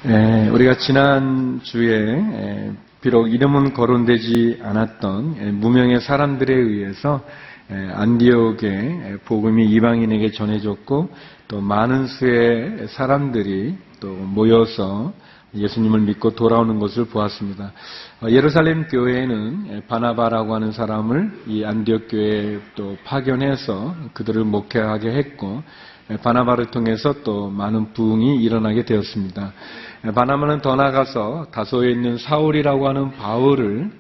우리가 지난주에 비록 이름은 거론되지 않았던 무명의 사람들에 의해서 안디옥의 복음이 이방인에게 전해졌고 또 많은 수의 사람들이 또 모여서 예수님을 믿고 돌아오는 것을 보았습니다. 예루살렘 교회에는 바나바라고 하는 사람을 이 안디옥 교회에 또 파견해서 그들을 목회하게 했고 바나바를 통해서 또 많은 부흥이 일어나게 되었습니다. 바나바는 더 나아가서 다소에 있는 사울이라고 하는 바울을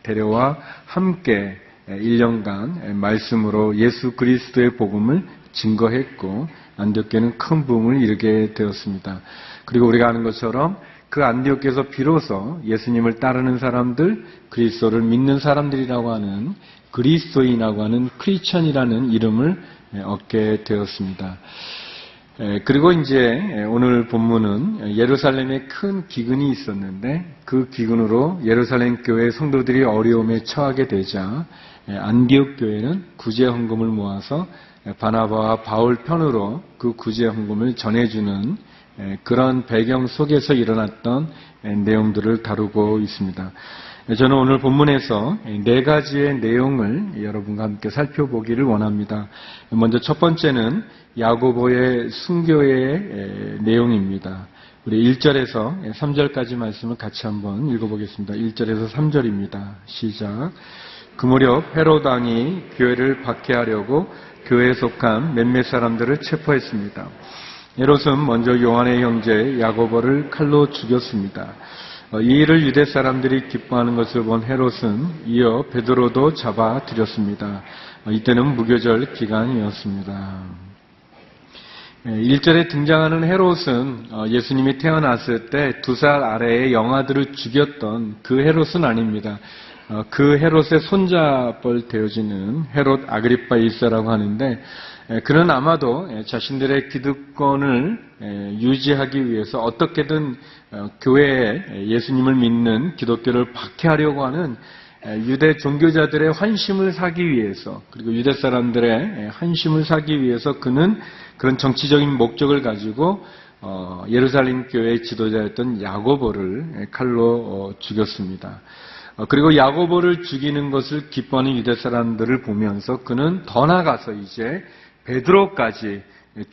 데려와 함께 1년간 말씀으로 예수 그리스도의 복음을 증거했고 안디옥교회는 큰 부흥을 이루게 되었습니다. 그리고 우리가 아는 것처럼 그 안디옥교에서 비로소 예수님을 따르는 사람들, 그리스도를 믿는 사람들이라고 하는 그리스도인이라고 하는 크리스천이라는 이름을 얻게 되었습니다. 그리고 이제 오늘 본문은 예루살렘에 큰 기근이 있었는데 그 기근으로 예루살렘 교회 성도들이 어려움에 처하게 되자 안디옥 교회는 구제 헌금을 모아서 바나바와 바울 편으로 그 구제 헌금을 전해주는 그런 배경 속에서 일어났던 내용들을 다루고 있습니다. 저는 오늘 본문에서 네 가지의 내용을 여러분과 함께 살펴보기를 원합니다. 먼저 첫 번째는 야고보의 순교의 내용입니다. 우리 1절에서 3절까지 말씀을 같이 한번 읽어보겠습니다. 1절에서 3절입니다. 시작. 그 무렵 헤롯 왕이 교회를 박해하려고 교회에 속한 몇몇 사람들을 체포했습니다. 헤롯은 먼저 요한의 형제 야고보를 칼로 죽였습니다. 이 일을 유대 사람들이 기뻐하는 것을 본 헤롯은 이어 베드로도 잡아들였습니다. 이때는 무교절 기간이었습니다. 1절에 등장하는 헤롯은 예수님이 태어났을 때 2살 아래의 영아들을 죽였던 그 헤롯은 아닙니다. 그 헤롯의 손자뻘 되어지는 헤롯 아그리파 1세라고 하는데 그는 아마도 자신들의 기득권을 유지하기 위해서 어떻게든 교회에 예수님을 믿는 기독교를 박해하려고 하는 유대 종교자들의 환심을 사기 위해서 그리고 유대 사람들의 환심을 사기 위해서 그는 그런 정치적인 목적을 가지고 예루살렘 교회의 지도자였던 야고보를 칼로 죽였습니다. 그리고 야고보를 죽이는 것을 기뻐하는 유대 사람들을 보면서 그는 더 나아가서 이제 베드로까지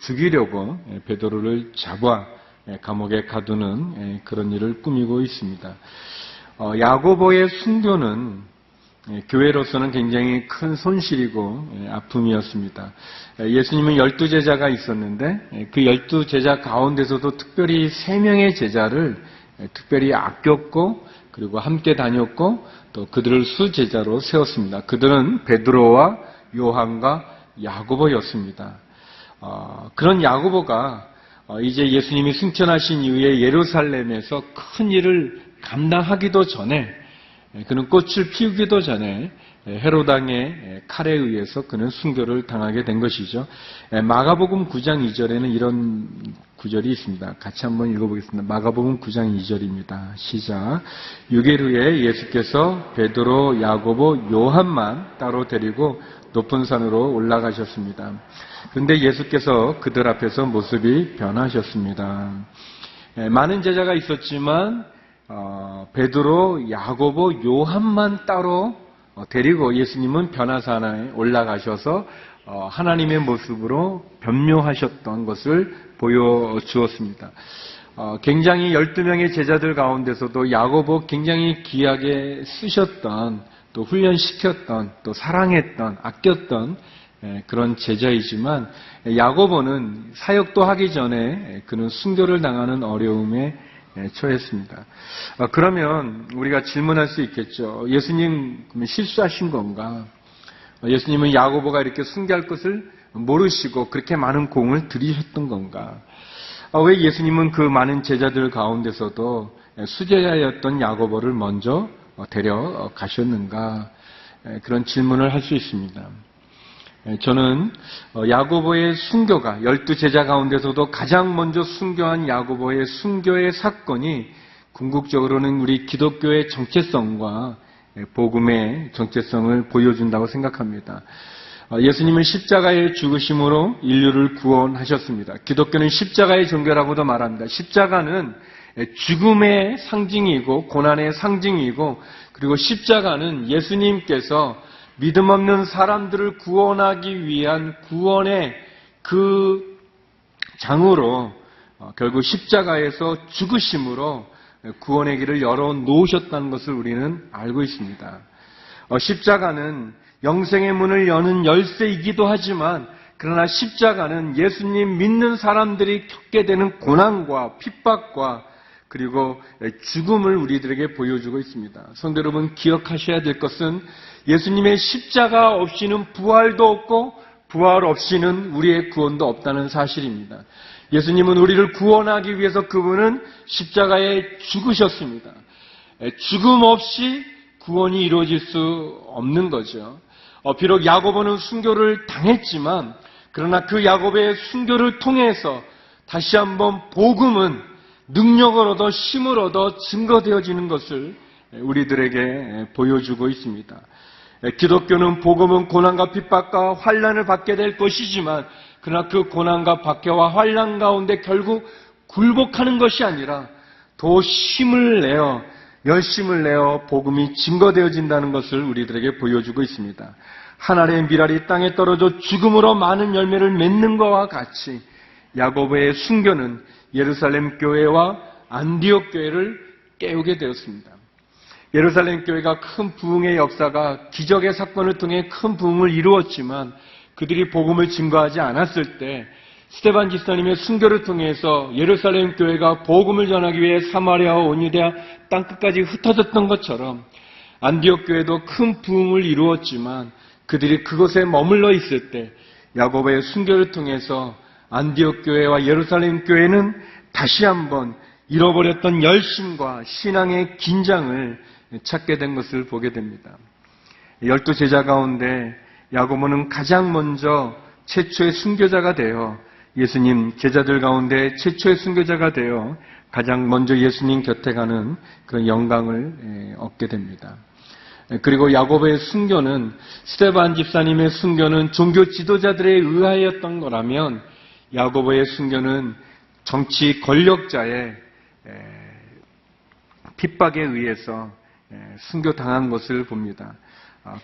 죽이려고 베드로를 잡아 감옥에 가두는 그런 일을 꾸미고 있습니다. 야고보의 순교는 교회로서는 굉장히 큰 손실이고 아픔이었습니다. 예수님은 12제자가 있었는데 그 12제자 가운데서도 특별히 3명의 제자를 특별히 아꼈고 그리고 함께 다녔고 또 그들을 수제자로 세웠습니다. 그들은 베드로와 요한과 야고보였습니다. 그런 야고보가 이제 예수님이 승천하신 이후에 예루살렘에서 큰 일을 감당하기도 전에 그는 꽃을 피우기도 전에 헤롯 왕의 칼에 의해서 그는 순교를 당하게 된 것이죠. 마가복음 9장 2절에는 이런 구절이 있습니다. 같이 한번 읽어보겠습니다. 마가복음 9장 2절입니다. 시작. 6일 후에 예수께서 베드로, 야고보, 요한만 따로 데리고 높은 산으로 올라가셨습니다. 그런데 예수께서 그들 앞에서 모습이 변하셨습니다. 많은 제자가 있었지만 베드로, 야고보, 요한만 따로 데리고 예수님은 변화산에 올라가셔서 하나님의 모습으로 변묘하셨던 것을 보여주었습니다. 굉장히 12명의 제자들 가운데서도 야고보 굉장히 귀하게 쓰셨던 또 훈련시켰던 또 사랑했던 아꼈던 그런 제자이지만 야고보는 사역도 하기 전에 그는 순교를 당하는 어려움에 처했습니다. 그러면 우리가 질문할 수 있겠죠. 예수님 실수하신 건가? 예수님은 야고보가 이렇게 순교할 것을 모르시고 그렇게 많은 공을 들이셨던 건가? 왜 예수님은 그 많은 제자들 가운데서도 수제자였던 야고보를 먼저 데려가셨는가? 그런 질문을 할 수 있습니다. 저는 야고보의 순교가 12제자 가운데서도 가장 먼저 순교한 야고보의 순교의 사건이 궁극적으로는 우리 기독교의 정체성과 복음의 정체성을 보여준다고 생각합니다. 예수님은 십자가의 죽으심으로 인류를 구원하셨습니다. 기독교는 십자가의 종교라고도 말합니다. 십자가는 죽음의 상징이고 고난의 상징이고, 그리고 십자가는 예수님께서 믿음 없는 사람들을 구원하기 위한 구원의 그 장으로 결국 십자가에서 죽으심으로 구원의 길을 열어놓으셨다는 것을 우리는 알고 있습니다. 십자가는 영생의 문을 여는 열쇠이기도 하지만, 그러나 십자가는 예수님 믿는 사람들이 겪게 되는 고난과 핍박과 그리고 죽음을 우리들에게 보여주고 있습니다. 성도 여러분, 기억하셔야 될 것은 예수님의 십자가 없이는 부활도 없고 부활 없이는 우리의 구원도 없다는 사실입니다. 예수님은 우리를 구원하기 위해서 그분은 십자가에 죽으셨습니다. 죽음 없이 구원이 이루어질 수 없는 거죠. 비록 야고보는 순교를 당했지만, 그러나 그 야고보의 순교를 통해서 다시 한번 복음은 능력을 얻어 힘을 얻어 증거되어지는 것을 우리들에게 보여주고 있습니다. 기독교는 복음은 고난과 핍박과 환난을 받게 될 것이지만, 그러나 그 고난과 박해와 환난 가운데 결국 굴복하는 것이 아니라 더 힘을 내어 열심을 내어 복음이 증거되어진다는 것을 우리들에게 보여주고 있습니다. 한 알의 밀알이 땅에 떨어져 죽음으로 많은 열매를 맺는 것과 같이 야고보의 순교는 예루살렘 교회와 안디옥 교회를 깨우게 되었습니다. 예루살렘 교회가 큰 부흥의 역사가 기적의 사건을 통해 큰 부흥을 이루었지만, 그들이 복음을 증거하지 않았을 때 스데반 집사님의 순교를 통해서 예루살렘 교회가 복음을 전하기 위해 사마리아와 온 유대야 땅끝까지 흩어졌던 것처럼 안디옥 교회도 큰 부흥을 이루었지만, 그들이 그곳에 머물러 있을 때 야고보의 순교를 통해서 안디옥 교회와 예루살렘 교회는 다시 한번 잃어버렸던 열심과 신앙의 긴장을 찾게 된 것을 보게 됩니다. 12 제자 가운데 야고보는 가장 먼저 최초의 순교자가 되어 예수님 제자들 가운데 최초의 순교자가 되어 가장 먼저 예수님 곁에 가는 그런 영광을 얻게 됩니다. 그리고 야고보의 순교는, 스데반 집사님의 순교는 종교 지도자들에 의하였던 거라면, 야고보의 순교는 정치 권력자의 핍박에 의해서 순교당한 것을 봅니다.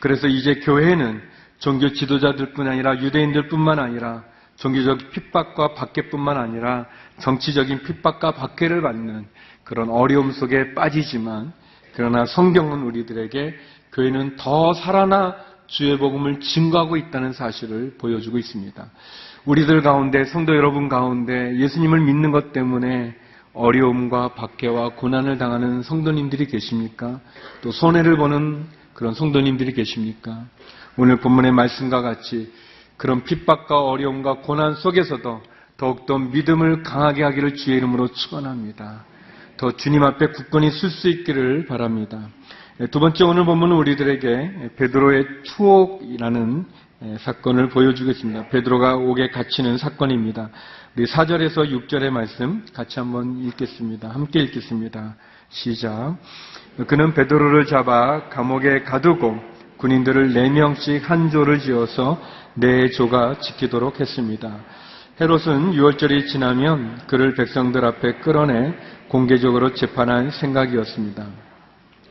그래서 이제 교회는 종교 지도자들뿐 아니라 유대인들뿐만 아니라 종교적 핍박과 박해뿐만 아니라 정치적인 핍박과 박해를 받는 그런 어려움 속에 빠지지만, 그러나 성경은 우리들에게 교회는 더 살아나 주의 복음을 증거하고 있다는 사실을 보여주고 있습니다. 우리들 가운데, 성도 여러분 가운데 예수님을 믿는 것 때문에 어려움과 박해와 고난을 당하는 성도님들이 계십니까? 또 손해를 보는 그런 성도님들이 계십니까? 오늘 본문의 말씀과 같이 그런 핍박과 어려움과 고난 속에서도 더욱더 믿음을 강하게 하기를 주의 이름으로 축원합니다. 더 주님 앞에 굳건히 설 수 있기를 바랍니다. 두 번째, 오늘 본문은 우리들에게 베드로의 투옥이라는 사건을 보여주겠습니다. 베드로가 옥에 갇히는 사건입니다. 우리 4절에서 6절의 말씀 같이 한번 읽겠습니다. 함께 읽겠습니다. 시작. 그는 베드로를 잡아 감옥에 가두고 군인들을 4명씩 한 조를 지어서 4조가 지키도록 했습니다. 헤롯은 유월절이 지나면 그를 백성들 앞에 끌어내 공개적으로 재판할 생각이었습니다.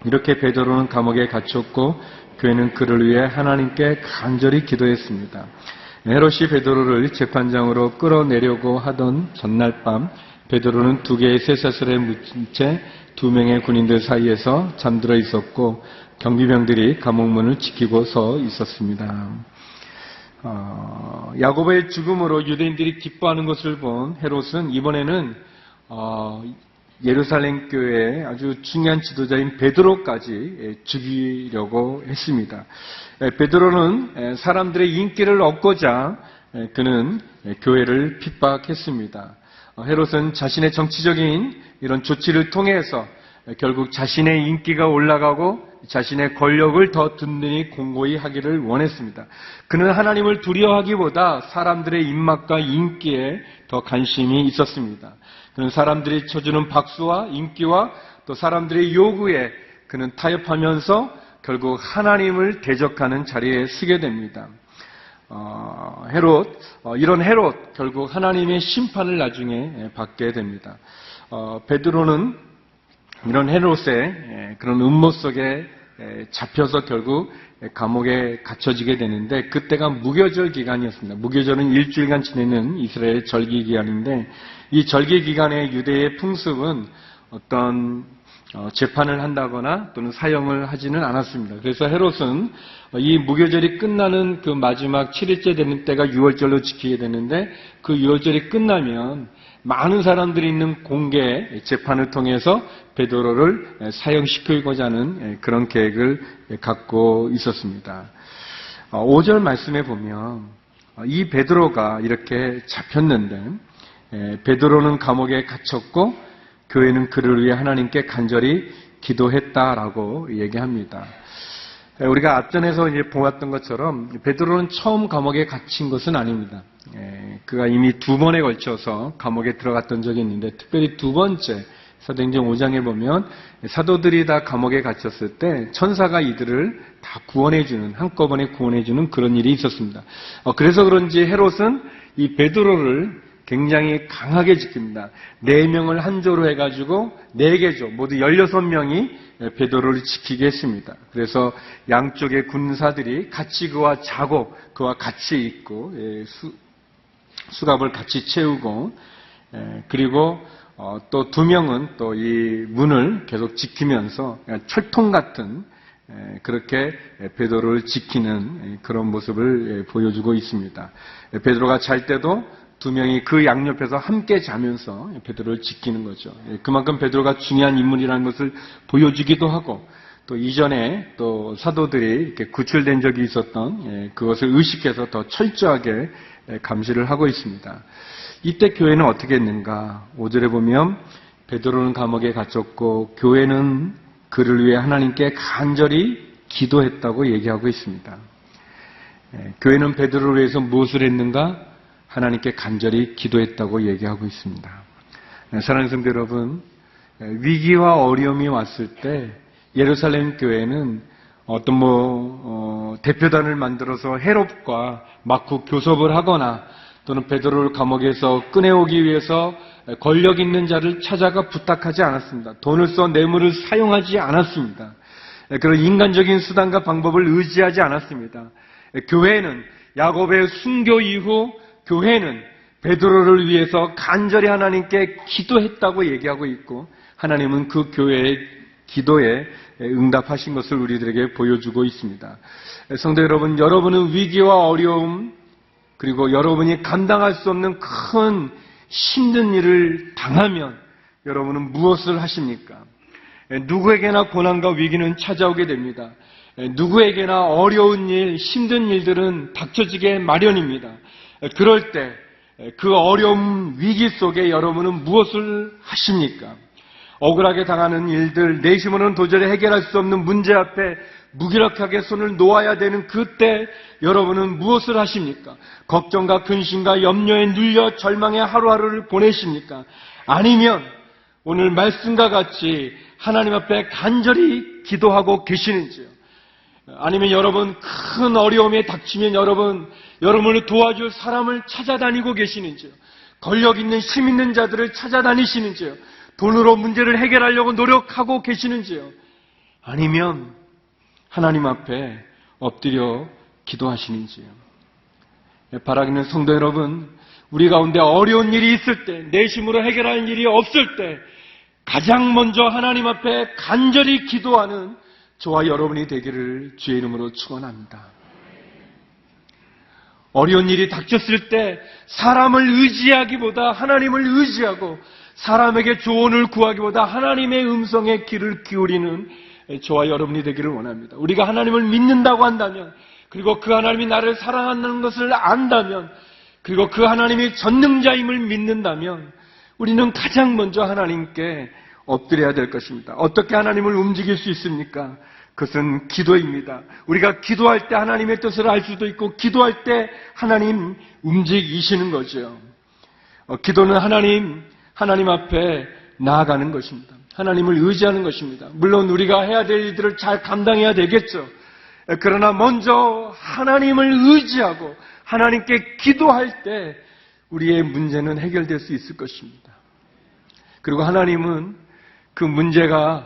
이렇게 베드로는 감옥에 갇혔고 교회는 그를 위해 하나님께 간절히 기도했습니다. 헤롯이 베드로를 재판장으로 끌어내려고 하던 전날 밤, 베드로는 2개의 쇠사슬에 묻힌 채 2명의 군인들 사이에서 잠들어 있었고 경비병들이 감옥문을 지키고 서 있었습니다. 야고보의 죽음으로 유대인들이 기뻐하는 것을 본 헤롯은 이번에는 예루살렘 교회의 아주 중요한 지도자인 베드로까지 죽이려고 했습니다. 베드로는 사람들의 인기를 얻고자 그는 교회를 핍박했습니다. 헤롯은 자신의 정치적인 이런 조치를 통해서 결국 자신의 인기가 올라가고 자신의 권력을 더 든든히 공고히 하기를 원했습니다. 그는 하나님을 두려워하기보다 사람들의 입맛과 인기에 더 관심이 있었습니다. 그는 사람들이 쳐주는 박수와 인기와 또 사람들의 요구에 그는 타협하면서 결국 하나님을 대적하는 자리에 서게 됩니다. 이런 헤롯 결국 하나님의 심판을 나중에 받게 됩니다. 베드로는 이런 헤롯의 그런 음모 속에 잡혀서 결국 감옥에 갇혀지게 되는데, 그때가 무교절 기간이었습니다. 무교절은 일주일간 지내는 이스라엘 절기 기간인데, 이 절기 기간의 유대의 풍습은 어떤 재판을 한다거나 또는 사형을 하지는 않았습니다. 그래서 헤롯은 이 무교절이 끝나는 그 마지막 7일째 되는 때가 유월절로 지키게 되는데, 그 유월절이 끝나면 많은 사람들이 있는 공개 재판을 통해서 베드로를 사형시키고자 하는 그런 계획을 갖고 있었습니다. 5절 말씀에 보면 이 베드로가 이렇게 잡혔는데, 베드로는 감옥에 갇혔고 교회는 그를 위해 하나님께 간절히 기도했다라고 얘기합니다. 우리가 앞전에서 이제 보았던 것처럼 베드로는 처음 감옥에 갇힌 것은 아닙니다. 그가 이미 2번에 걸쳐서 감옥에 들어갔던 적이 있는데, 특별히 2번째 사도행전 5장에 보면 사도들이 다 감옥에 갇혔을 때 천사가 이들을 다 구원해주는, 한꺼번에 구원해주는 그런 일이 있었습니다. 그래서 그런지 헤롯은 이 베드로를 굉장히 강하게 지킵니다. 4명을 한 조로 해가지고 4개 조, 모두 16명이 베드로를 지키게 했습니다. 그래서 양쪽의 군사들이 같이 그와 자고 그와 같이 있고, 수갑을 같이 채우고, 그리고 또 2명은 또 이 문을 계속 지키면서 철통 같은 그렇게 베드로를 지키는 그런 모습을 보여주고 있습니다. 베드로가 잘 때도 2명이 그 양옆에서 함께 자면서 베드로를 지키는 거죠. 그만큼 베드로가 중요한 인물이라는 것을 보여주기도 하고, 또 이전에 또 사도들이 이렇게 구출된 적이 있었던 그것을 의식해서 더 철저하게 감시를 하고 있습니다. 이때 교회는 어떻게 했는가? 5절에 보면 베드로는 감옥에 갇혔고 교회는 그를 위해 하나님께 간절히 기도했다고 얘기하고 있습니다. 교회는 베드로를 위해서 무엇을 했는가? 하나님께 간절히 기도했다고 얘기하고 있습니다. 사랑하는 성도 여러분, 위기와 어려움이 왔을 때 예루살렘 교회는 어떤 대표단을 만들어서 헤롯과 맞고 교섭을 하거나 또는 베드로를 감옥에서 꺼내오기 위해서 권력 있는 자를 찾아가 부탁하지 않았습니다. 돈을 써 뇌물을 사용하지 않았습니다. 그런 인간적인 수단과 방법을 의지하지 않았습니다. 교회는 야곱의 순교 이후 교회는 베드로를 위해서 간절히 하나님께 기도했다고 얘기하고 있고, 하나님은 그 교회의 기도에 응답하신 것을 우리들에게 보여주고 있습니다. 성도 여러분, 여러분은 위기와 어려움, 그리고 여러분이 감당할 수 없는 큰 힘든 일을 당하면 여러분은 무엇을 하십니까? 누구에게나 고난과 위기는 찾아오게 됩니다. 누구에게나 어려운 일, 힘든 일들은 닥쳐지게 마련입니다. 그럴 때 그 어려움, 위기 속에 여러분은 무엇을 하십니까? 억울하게 당하는 일들, 내심으로는 도저히 해결할 수 없는 문제 앞에 무기력하게 손을 놓아야 되는 그때 여러분은 무엇을 하십니까? 걱정과 근심과 염려에 눌려 절망의 하루하루를 보내십니까? 아니면 오늘 말씀과 같이 하나님 앞에 간절히 기도하고 계시는지요? 아니면 여러분 큰 어려움에 닥치면 여러분을 도와줄 사람을 찾아다니고 계시는지요? 권력 있는 힘 있는 자들을 찾아다니시는지요? 돈으로 문제를 해결하려고 노력하고 계시는지요? 아니면 하나님 앞에 엎드려 기도하시는지요? 바라기는 성도 여러분, 우리 가운데 어려운 일이 있을 때, 내심으로 해결할 일이 없을 때 가장 먼저 하나님 앞에 간절히 기도하는 저와 여러분이 되기를 주의 이름으로 축원합니다. 어려운 일이 닥쳤을 때 사람을 의지하기보다 하나님을 의지하고, 사람에게 조언을 구하기보다 하나님의 음성에 귀를 기울이는 저와 여러분이 되기를 원합니다. 우리가 하나님을 믿는다고 한다면, 그리고 그 하나님이 나를 사랑한다는 것을 안다면, 그리고 그 하나님이 전능자임을 믿는다면 우리는 가장 먼저 하나님께 엎드려야 될 것입니다. 어떻게 하나님을 움직일 수 있습니까? 그것은 기도입니다. 우리가 기도할 때 하나님의 뜻을 알 수도 있고, 기도할 때 하나님 움직이시는 거죠. 기도는 하나님 앞에 나아가는 것입니다. 하나님을 의지하는 것입니다. 물론 우리가 해야 될 일들을 잘 감당해야 되겠죠. 그러나 먼저 하나님을 의지하고 하나님께 기도할 때 우리의 문제는 해결될 수 있을 것입니다. 그리고 하나님은 그 문제가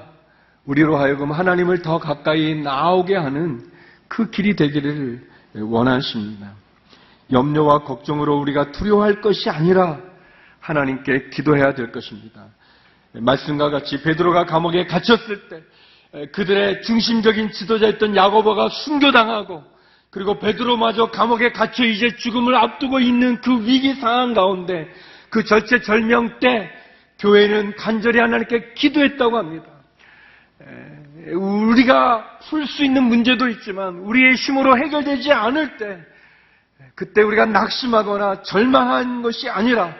우리로 하여금 하나님을 더 가까이 나오게 하는 그 길이 되기를 원하십니다. 염려와 걱정으로 우리가 두려워할 것이 아니라 하나님께 기도해야 될 것입니다. 말씀과 같이 베드로가 감옥에 갇혔을 때 그들의 중심적인 지도자였던 야고보가 순교당하고, 그리고 베드로마저 감옥에 갇혀 이제 죽음을 앞두고 있는 그 위기 상황 가운데 그 절체절명 때 교회는 간절히 하나님께 기도했다고 합니다. 우리가 풀 수 있는 문제도 있지만 우리의 힘으로 해결되지 않을 때, 그때 우리가 낙심하거나 절망한 것이 아니라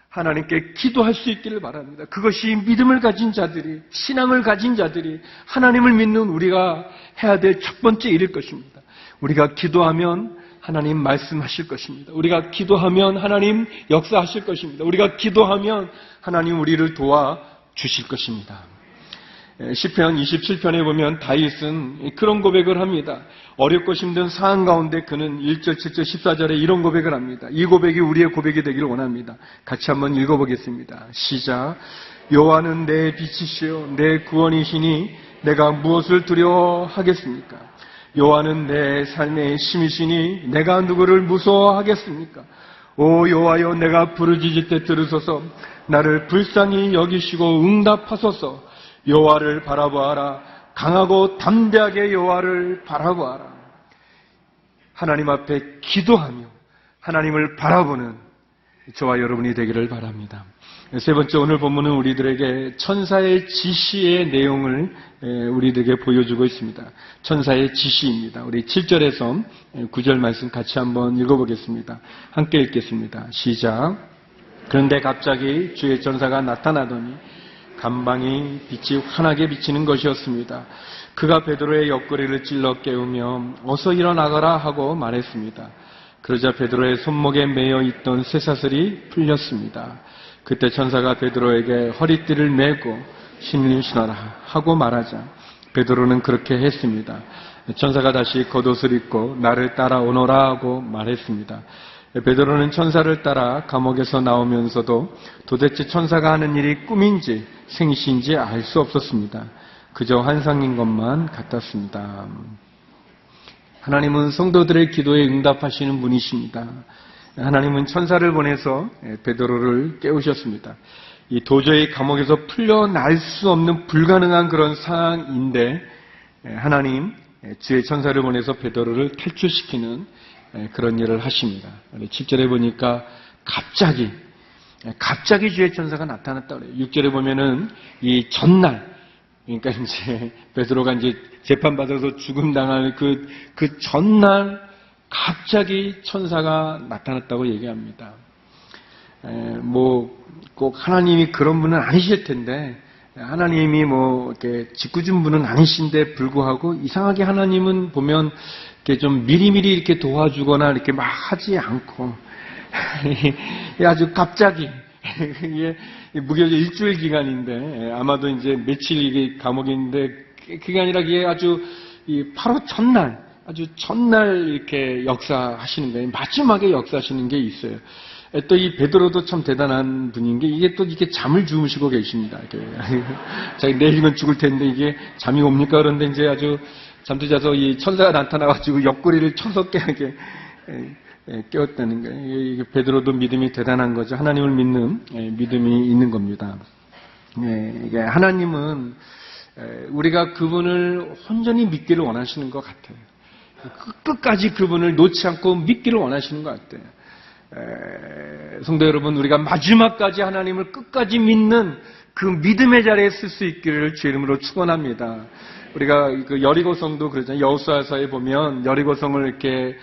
하나님께 기도할 수 있기를 바랍니다. 그것이 믿음을 가진 자들이, 신앙을 가진 자들이, 하나님을 믿는 우리가 해야 될 첫 번째 일일 것입니다. 우리가 기도하면 하나님 말씀하실 것입니다. 우리가 기도하면 하나님 역사하실 것입니다. 우리가 기도하면 하나님 우리를 도와주실 것입니다. 시편 27편에 보면 다윗은 그런 고백을 합니다. 어렵고 힘든 상황 가운데 그는 1절, 7절, 14절에 이런 고백을 합니다. 이 고백이 우리의 고백이 되기를 원합니다. 같이 한번 읽어보겠습니다. 시작. 여호와는 내 빛이시요 내 구원이시니 내가 무엇을 두려워하겠습니까? 여호와는 내 삶의 힘이시니 내가 누구를 무서워하겠습니까? 오 여호와여, 내가 부르짖을 때 들으소서. 나를 불쌍히 여기시고 응답하소서. 여호와를 바라보아라. 강하고 담대하게 여호와를 바라보아라. 하나님 앞에 기도하며 하나님을 바라보는 저와 여러분이 되기를 바랍니다. 세 번째, 오늘 본문은 우리들에게 천사의 지시의 내용을 우리들에게 보여주고 있습니다. 천사의 지시입니다. 우리 7절에서 9절 말씀 같이 한번 읽어보겠습니다. 함께 읽겠습니다. 시작. 그런데 갑자기 주의 천사가 나타나더니 간방이 빛이 환하게 비치는 것이었습니다. 그가 베드로의 옆구리를 찔러 깨우며 어서 일어나거라 하고 말했습니다. 그러자 베드로의 손목에 매여 있던 쇠사슬이 풀렸습니다. 그때 천사가 베드로에게 허리띠를 메고 신을 신어라 하고 말하자 베드로는 그렇게 했습니다. 천사가 다시 겉옷을 입고 나를 따라오너라 하고 말했습니다. 베드로는 천사를 따라 감옥에서 나오면서도 도대체 천사가 하는 일이 꿈인지 생시인지 알 수 없었습니다. 그저 환상인 것만 같았습니다. 하나님은 성도들의 기도에 응답하시는 분이십니다. 하나님은 천사를 보내서 베드로를 깨우셨습니다. 이 도저히 감옥에서 풀려날 수 없는 불가능한 그런 상황인데 하나님 주의 천사를 보내서 베드로를 탈출시키는 그런 일을 하십니다. 7절에 보니까 갑자기 주의 천사가 나타났다고 그래요. 6절에 보면은 이 전날, 그러니까 이제 베드로가 이제 재판받아서 죽음 당할 그 전날 갑자기 천사가 나타났다고 얘기합니다. 뭐 꼭 하나님이 그런 분은 아니실 텐데, 하나님이 뭐 이렇게 짓궂은 분은 아니신데 불구하고 이상하게 하나님은 보면 이렇게 좀 미리미리 이렇게 도와주거나 이렇게 막 하지 않고 아주 갑자기 이게 무려 일주일 기간인데 아마도 이제 며칠 이게 감옥인데 그게 아니라 이게 아주 바로 아주 전날 이렇게 역사하시는 거예요. 마지막에 역사하시는 게 있어요. 또 이 베드로도 참 대단한 분인 게 이게 또 이렇게 잠을 주무시고 계십니다. 자기 내일이면 죽을 텐데 이게 잠이 옵니까? 그런데 이제 아주 잠도 자서 이 천사가 나타나가지고 옆구리를 쳐서 깨게 깨웠다는 거예요. 이게 베드로도 믿음이 대단한 거죠. 하나님을 믿는 믿음이 있는 겁니다. 이게 하나님은 우리가 그분을 온전히 믿기를 원하시는 것 같아요. 끝까지 그분을 놓지 않고 믿기를 원하시는 것 같아요. 성도 여러분, 우리가 마지막까지 하나님을 끝까지 믿는 그 믿음의 자리에 쓸 수 있기를 주 이름으로 축원합니다. 우리가 그 여리고성도 그러잖아요. 여호수아서에 보면 여리고성을 이렇게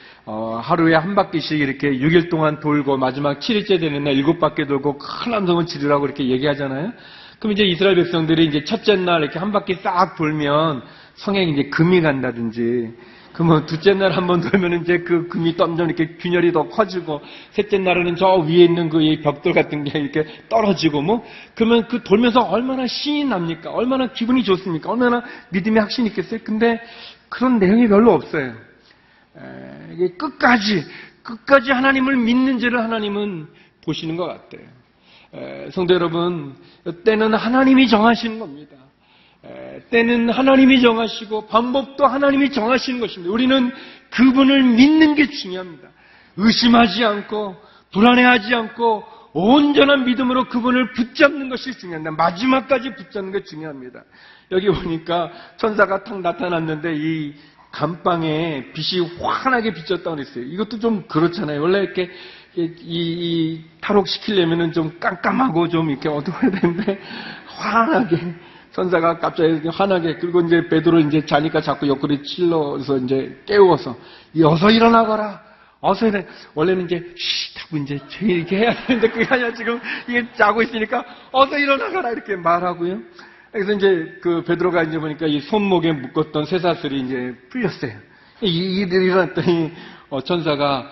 하루에 한 바퀴씩 이렇게 6일 동안 돌고 마지막 7일째 되는 날 7바퀴 돌고 큰 함성을 지르라고 이렇게 얘기하잖아요. 그럼 이제 이스라엘 백성들이 이제 첫째 날 이렇게 한 바퀴 싹 돌면 성에 이제 금이 간다든지, 그러면 둘째 날 한번 돌면 이제 그 금이 점점 이렇게 균열이 더 커지고, 셋째 날에는 저 위에 있는 그 벽돌 같은 게 이렇게 떨어지고 그러면 그 돌면서 얼마나 신이 납니까? 얼마나 기분이 좋습니까? 얼마나 믿음의 확신이 있겠어요? 근데 그런 내용이 별로 없어요. 이게 끝까지 하나님을 믿는지를 하나님은 보시는 것 같아요. 성도 여러분, 때는 하나님이 정하시는 겁니다. 때는 하나님이 정하시고 방법도 하나님이 정하시는 것입니다. 우리는 그분을 믿는 게 중요합니다. 의심하지 않고 불안해하지 않고 온전한 믿음으로 그분을 붙잡는 것이 중요합니다. 마지막까지 붙잡는 게 중요합니다. 여기 보니까 천사가 탁 나타났는데 이 감방에 빛이 환하게 비쳤다고 그랬어요. 이것도 좀 그렇잖아요. 원래 이렇게 이 탈옥시키려면은 좀 깜깜하고 좀 이렇게 어두워야 되는데 환하게 천사가 갑자기 환하게, 그리고 이제 베드로 이제 자니까 자꾸 옆구리 찔러서 이제 깨워서 어서 일어나거라. 어서 일어나. 원래는 이제 쉿 하고 이제 이렇게 해야 되는데 그게 아니라 지금 이게 자고 있으니까 어서 일어나거라 이렇게 말하고요. 그래서 이제 그 베드로가 이제 보니까 이 손목에 묶었던 쇠사슬이 이제 풀렸어요. 이들이 일어났더니 천사가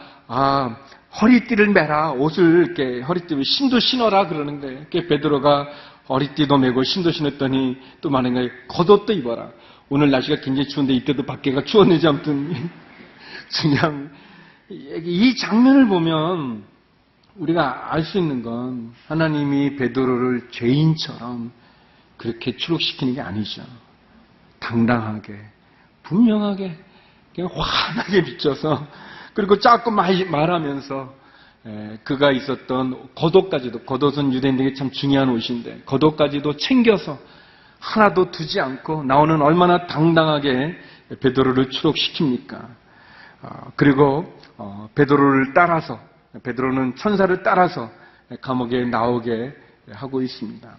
허리띠를 매라. 옷을 이렇게 허리띠를 신도 신어라 그러는데 이렇게 베드로가 허리띠도 매고 신도 신었더니 또 많은 거예요. 겉옷도 입어라. 오늘 날씨가 굉장히 추운데 이때도 밖에가 추웠는지 아무튼 그냥 이 장면을 보면 우리가 알 수 있는 건 하나님이 베드로를 죄인처럼 그렇게 추록시키는 게 아니죠. 당당하게, 분명하게, 그냥 환하게 비춰서, 그리고 자꾸 말하면서 그가 있었던 겉옷까지도, 겉옷은 유대인들에게 참 중요한 옷인데 겉옷까지도 챙겨서 하나도 두지 않고 나오는 얼마나 당당하게 베드로를 추록시킵니까? 그리고 베드로를 따라서, 베드로는 천사를 따라서 감옥에 나오게 하고 있습니다.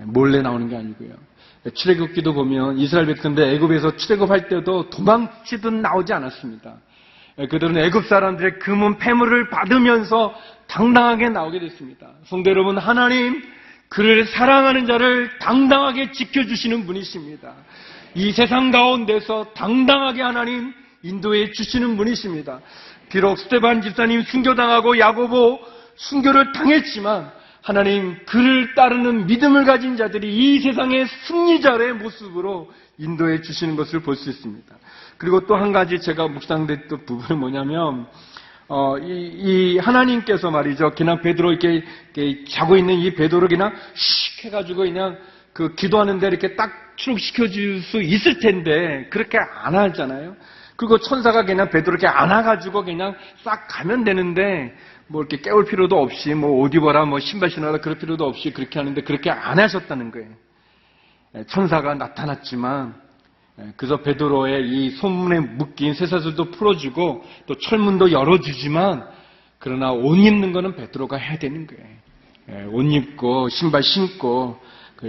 몰래 나오는 게 아니고요. 출애굽기도 보면 이스라엘 백성들 애굽에서 출애굽할 때도 도망치듯 나오지 않았습니다. 그들은 애굽 사람들의 금은 폐물을 받으면서 당당하게 나오게 됐습니다. 성도 여러분, 하나님 그를 사랑하는 자를 당당하게 지켜주시는 분이십니다. 이 세상 가운데서 당당하게 하나님 인도해 주시는 분이십니다. 비록 스데반 집사님 순교당하고 야고보 순교를 당했지만 하나님 그를 따르는 믿음을 가진 자들이 이 세상의 승리자의 모습으로 인도해 주시는 것을 볼 수 있습니다. 그리고 또 한 가지 제가 묵상됐던 부분은 뭐냐면 이 하나님께서 말이죠, 그냥 베드로 이렇게 자고 있는 이 베드로 그냥 씩 해가지고 그냥 그 기도하는데 이렇게 딱 추록시켜 줄 수 있을 텐데 그렇게 안 하잖아요. 그리고 천사가 그냥 베드로 이렇게 안아가지고 그냥 싹 가면 되는데 뭐 이렇게 깨울 필요도 없이 뭐 옷 입어라 뭐 신발 신어라 그럴 필요도 없이 그렇게 하는데 그렇게 안 하셨다는 거예요. 천사가 나타났지만 그래서 베드로의 이 손문에 묶인 쇠사슬도 풀어주고 또 철문도 열어주지만 그러나 옷 입는 거는 베드로가 해야 되는 거예요. 옷 입고 신발 신고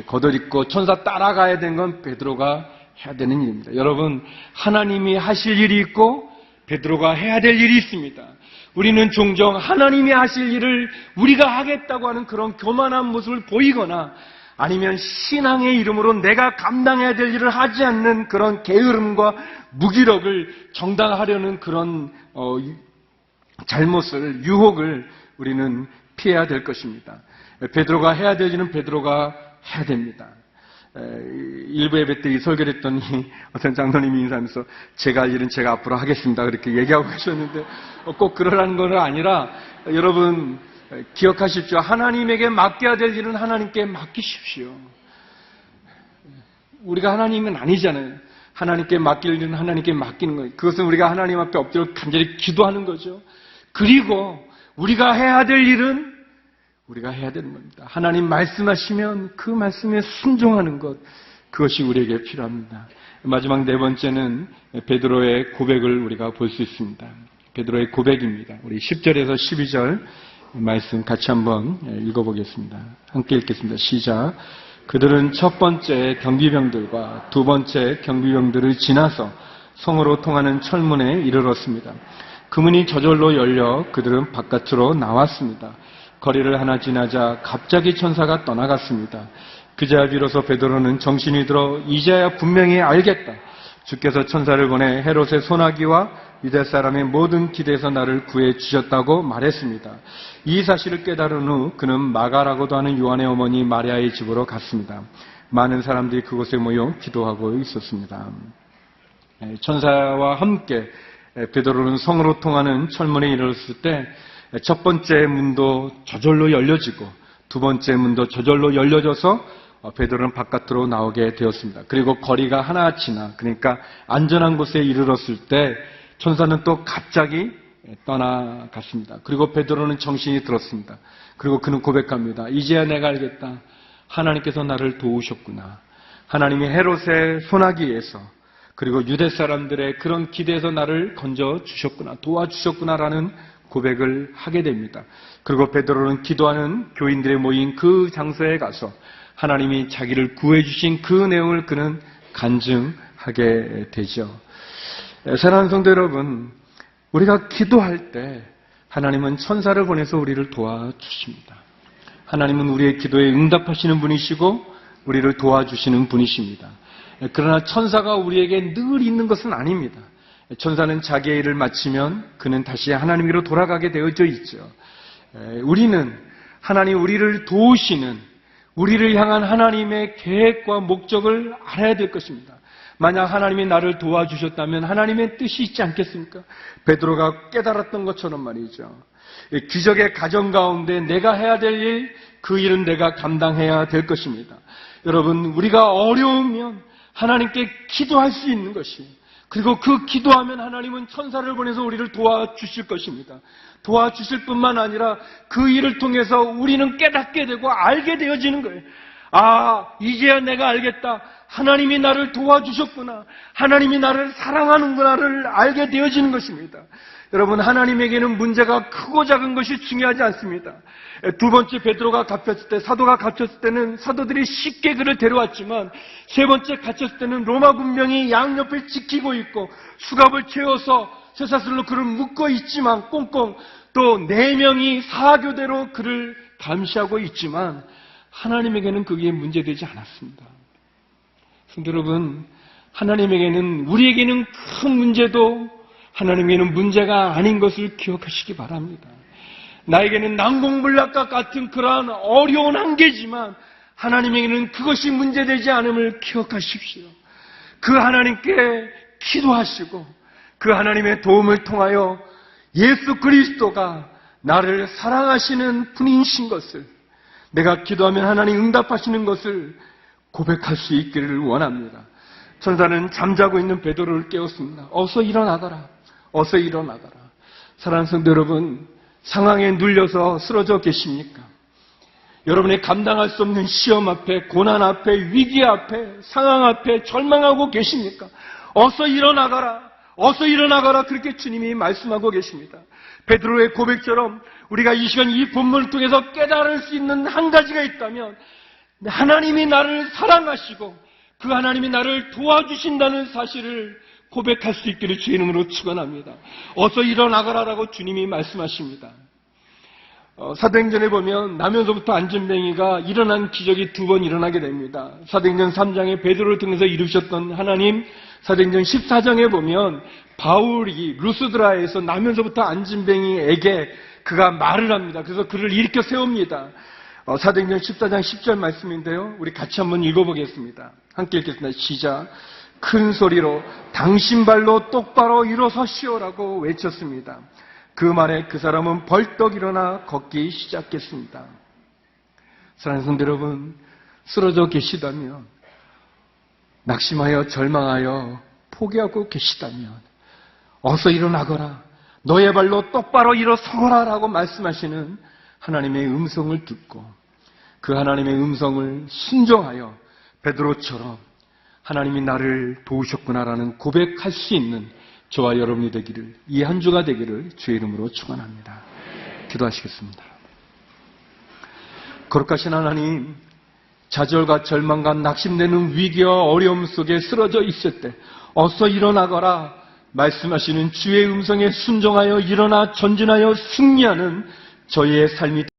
겉옷 입고 천사 따라가야 되는 건 베드로가 해야 되는 일입니다. 여러분, 하나님이 하실 일이 있고 베드로가 해야 될 일이 있습니다. 우리는 종종 하나님이 하실 일을 우리가 하겠다고 하는 그런 교만한 모습을 보이거나 아니면 신앙의 이름으로 내가 감당해야 될 일을 하지 않는 그런 게으름과 무기력을 정당하려는 그런 잘못을, 유혹을 우리는 피해야 될 것입니다. 베드로가 해야 될 일은 베드로가 해야 됩니다. 일부 예배 때 이 설교를 했더니 어떤 장로님이 인사하면서 제가 할 일은 제가 앞으로 하겠습니다 그렇게 얘기하고 계셨는데 꼭 그러라는 건 아니라 여러분 기억하십시오. 하나님에게 맡겨야 될 일은 하나님께 맡기십시오. 우리가 하나님은 아니잖아요. 하나님께 맡길 일은 하나님께 맡기는 거예요. 그것은 우리가 하나님 앞에 엎드려 간절히 기도하는 거죠. 그리고 우리가 해야 될 일은 우리가 해야 되는 겁니다. 하나님 말씀하시면 그 말씀에 순종하는 것, 그것이 우리에게 필요합니다. 마지막 네 번째는 베드로의 고백을 우리가 볼 수 있습니다. 베드로의 고백입니다. 우리 10절에서 12절 말씀 같이 한번 읽어보겠습니다. 함께 읽겠습니다. 시작. 그들은 첫 번째 경비병들과 두 번째 경비병들을 지나서 성으로 통하는 철문에 이르렀습니다. 그 문이 저절로 열려 그들은 바깥으로 나왔습니다. 거리를 하나 지나자 갑자기 천사가 떠나갔습니다. 그제야 비로소 베드로는 정신이 들어 이제야 분명히 알겠다. 주께서 천사를 보내 헤롯의 소나기와 유대 사람의 모든 길에서 나를 구해 주셨다고 말했습니다. 이 사실을 깨달은 후 그는 마가라고도 하는 요한의 어머니 마리아의 집으로 갔습니다. 많은 사람들이 그곳에 모여 기도하고 있었습니다. 천사와 함께 베드로는 성으로 통하는 철문에 이르렀을 때 첫 번째 문도 저절로 열려지고 두 번째 문도 저절로 열려져서 베드로는 바깥으로 나오게 되었습니다. 그리고 거리가 하나 지나, 그러니까 안전한 곳에 이르렀을 때 천사는 또 갑자기 떠나갔습니다. 그리고 베드로는 정신이 들었습니다. 그리고 그는 고백합니다. 이제야 내가 알겠다. 하나님께서 나를 도우셨구나. 하나님이 헤롯의 소나기에서, 그리고 유대 사람들의 그런 기대에서 나를 건져주셨구나, 도와주셨구나라는 고백을 하게 됩니다. 그리고 베드로는 기도하는 교인들의 모인 그 장소에 가서 하나님이 자기를 구해주신 그 내용을 그는 간증하게 되죠. 사랑하는 성도 여러분, 우리가 기도할 때 하나님은 천사를 보내서 우리를 도와주십니다. 하나님은 우리의 기도에 응답하시는 분이시고 우리를 도와주시는 분이십니다. 그러나 천사가 우리에게 늘 있는 것은 아닙니다. 천사는 자기의 일을 마치면 그는 다시 하나님께로 돌아가게 되어져 있죠. 우리는 하나님 우리를 도우시는, 우리를 향한 하나님의 계획과 목적을 알아야 될 것입니다. 만약 하나님이 나를 도와주셨다면 하나님의 뜻이 있지 않겠습니까? 베드로가 깨달았던 것처럼 말이죠. 기적의 가정 가운데 내가 해야 될 일, 그 일은 내가 감당해야 될 것입니다. 여러분, 우리가 어려우면 하나님께 기도할 수 있는 것이, 그리고 그 기도하면 하나님은 천사를 보내서 우리를 도와주실 것입니다. 도와주실 뿐만 아니라 그 일을 통해서 우리는 깨닫게 되고 알게 되어지는 거예요. 아, 이제야 내가 알겠다. 하나님이 나를 도와주셨구나. 하나님이 나를 사랑하는구나를 알게 되어지는 것입니다. 여러분, 하나님에게는 문제가 크고 작은 것이 중요하지 않습니다. 두 번째 베드로가 갇혔을 때, 사도가 갇혔을 때는 사도들이 쉽게 그를 데려왔지만, 세 번째 갇혔을 때는 로마 군병이 양옆을 지키고 있고 수갑을 채워서 쇠사슬로 그를 묶어 있지만, 꽁꽁 또 4명이 사교대로 그를 감시하고 있지만 하나님에게는 그게 문제되지 않았습니다. 성도 여러분, 하나님에게는, 우리에게는 큰 문제도 하나님에게는 문제가 아닌 것을 기억하시기 바랍니다. 나에게는 난공불락과 같은 그러한 어려운 한계지만 하나님에게는 그것이 문제되지 않음을 기억하십시오. 그 하나님께 기도하시고 그 하나님의 도움을 통하여 예수 그리스도가 나를 사랑하시는 분이신 것을, 내가 기도하면 하나님 응답하시는 것을 고백할 수 있기를 원합니다. 천사는 잠자고 있는 베드로를 깨웠습니다. 어서 일어나거라. 어서 일어나거라. 사랑하는 성도 여러분, 상황에 눌려서 쓰러져 계십니까? 여러분의 감당할 수 없는 시험 앞에, 고난 앞에, 위기 앞에, 상황 앞에 절망하고 계십니까? 어서 일어나거라. 어서 일어나거라. 그렇게 주님이 말씀하고 계십니다. 베드로의 고백처럼 우리가 이 시간 이 본문을 통해서 깨달을 수 있는 한 가지가 있다면, 하나님이 나를 사랑하시고 그 하나님이 나를 도와주신다는 사실을 고백할 수 있기를 주의 이름으로 축원합니다. 어서 일어나거라라고 주님이 말씀하십니다. 사도행전에 보면 나면서부터 안진뱅이가 일어난 기적이 2번 일어나게 됩니다. 사도행전 3장에 베드로를 통해서 이루셨던 하나님, 사도행전 14장에 보면 바울이 루스드라에서 나면서부터 안진뱅이에게 그가 말을 합니다. 그래서 그를 일으켜 세웁니다. 사도행전 14장 10절 말씀인데요. 우리 같이 한번 읽어보겠습니다. 함께 읽겠습니다. 시작. 큰 소리로 당신 발로 똑바로 일어서시오라고 외쳤습니다. 그 말에 그 사람은 벌떡 일어나 걷기 시작했습니다. 사랑하는 성도 여러분, 쓰러져 계시다면, 낙심하여 절망하여 포기하고 계시다면 어서 일어나거라. 너의 발로 똑바로 일어서거라 라고 말씀하시는 하나님의 음성을 듣고 그 하나님의 음성을 순종하여 베드로처럼 하나님이 나를 도우셨구나라는 고백할 수 있는 저와 여러분이 되기를, 이 한 주가 되기를 주의 이름으로 축원합니다. 기도하시겠습니다. 거룩하신 하나님, 좌절과 절망과 낙심되는 위기와 어려움 속에 쓰러져 있을 때 어서 일어나거라 말씀하시는 주의 음성에 순종하여 일어나 전진하여 승리하는 저희의 삶이